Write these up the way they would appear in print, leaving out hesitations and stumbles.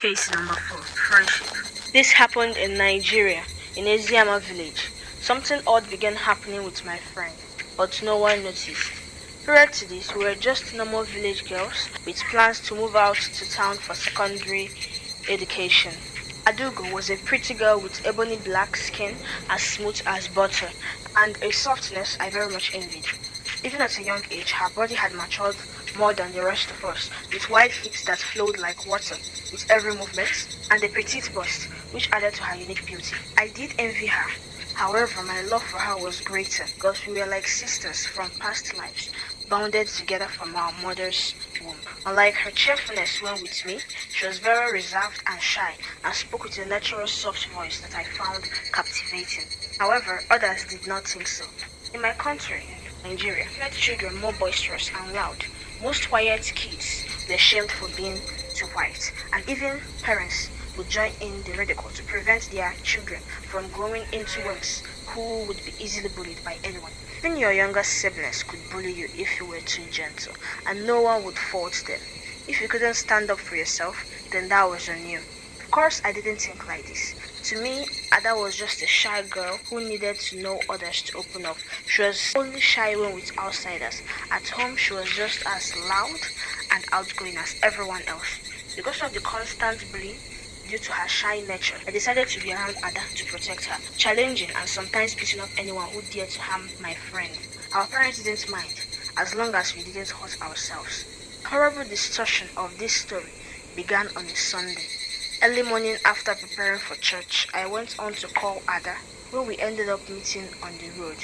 Case number 4, friendship. This happened in Nigeria, in Ezieama village. Something odd began happening with my friend, but no one noticed. Prior to this, we were just normal village girls with plans to move out to town for secondary education. Adugo was a pretty girl with ebony black skin as smooth as butter and a softness I very much envied. Even at a young age, her body had matured more than the rest of us, with wide hips that flowed like water with every movement, and a petite bust, which added to her unique beauty. I did envy her. However, my love for her was greater because we were like sisters from past lives, bounded together from our mother's womb. Unlike her cheerfulness when with me, she was very reserved and shy and spoke with a natural soft voice that I found captivating. However, others did not think so. In my country, Nigeria, let children more boisterous and loud. Most quiet kids were shamed for being too quiet, and even parents would join in the ridicule to prevent their children from growing into ones who would be easily bullied by anyone. Even your younger siblings could bully you if you were too gentle, and no one would fault them. If you couldn't stand up for yourself, then that was on you. Of course, I didn't think like this. To me, Ada was just a shy girl who needed to know others to open up. She was only shy when with outsiders. At home, she was just as loud and outgoing as everyone else. Because of the constant bullying due to her shy nature, I decided to be around Ada to protect her, challenging and sometimes beating up anyone who dared to harm my friend. Our parents didn't mind, as long as we didn't hurt ourselves. Horrible distortion of this story began on a Sunday. Early morning after preparing for church, I went on to call Ada, where we ended up meeting on the road,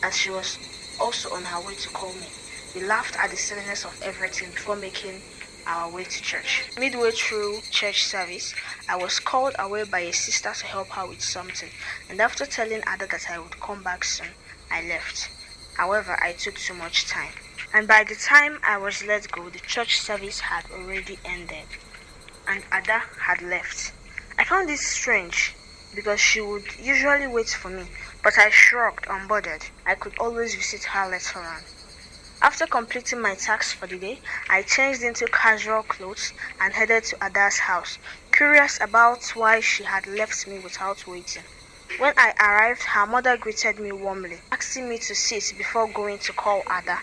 as she was also on her way to call me. We laughed at the silliness of everything before making our way to church. Midway through church service, I was called away by a sister to help her with something, and after telling Ada that I would come back soon, I left. However, I took too much time, and by the time I was let go, the church service had already ended and Ada had left. I found this strange because she would usually wait for me, but I shrugged, unbothered. I could always visit her later on. After completing my tasks for the day, I changed into casual clothes and headed to Ada's house, curious about why she had left me without waiting. When I arrived, her mother greeted me warmly, asking me to sit before going to call Ada.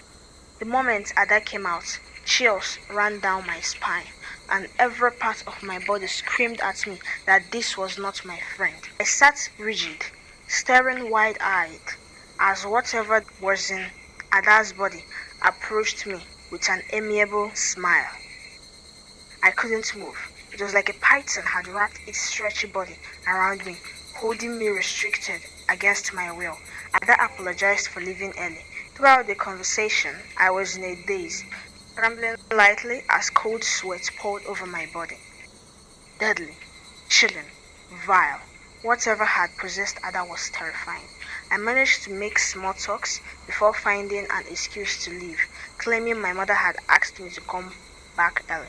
The moment Ada came out, chills ran down my spine, and every part of my body screamed at me that this was not my friend. I sat rigid, staring wide-eyed, as whatever was in Ada's body approached me with an amiable smile. I couldn't move. It was like a python had wrapped its stretchy body around me, holding me restricted against my will. Ada apologized for leaving early. Throughout the conversation, I was in a daze, trembling lightly as cold sweat poured over my body. Deadly, chilling, vile. Whatever had possessed Ada was terrifying. I managed to make small talks before finding an excuse to leave, claiming my mother had asked me to come back early.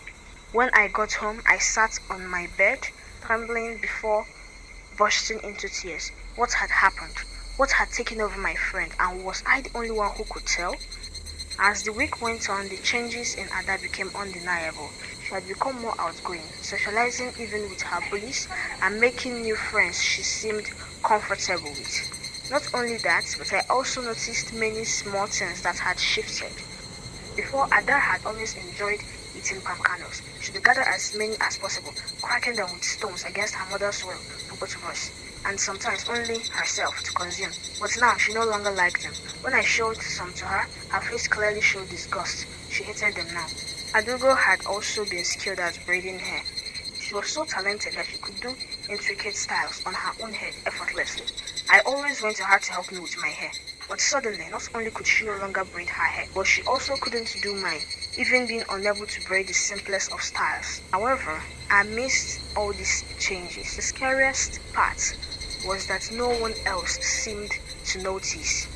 When I got home, I sat on my bed, trembling before bursting into tears. What had happened? What had taken over my friend, and was I the only one who could tell? As the week went on, the changes in Ada became undeniable. She had become more outgoing, socializing even with her bullies and making new friends she seemed comfortable with. Not only that, but I also noticed many small things that had shifted. Before, Ada had always enjoyed eating palm kernels. She would gather as many as possible, cracking them with stones against her mother's will for both of us, and sometimes only herself to consume. But now she no longer liked them. When I showed some to her, her face clearly showed disgust. She hated them now. Adugo had also been skilled at braiding hair. She was so talented that she could do intricate styles on her own head effortlessly. I always went to her to help me with my hair. But suddenly, not only could she no longer braid her hair, but she also couldn't do mine, even being unable to braid the simplest of styles. However, amidst all these changes, the scariest part was that no one else seemed to notice.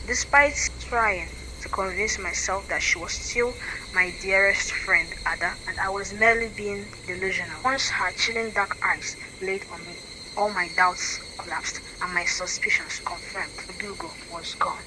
Despite trying to convince myself that she was still my dearest friend, Ada, and I was merely being delusional. Once her chilling dark eyes laid on me, all my doubts collapsed and my suspicions confirmed. Adugo was gone.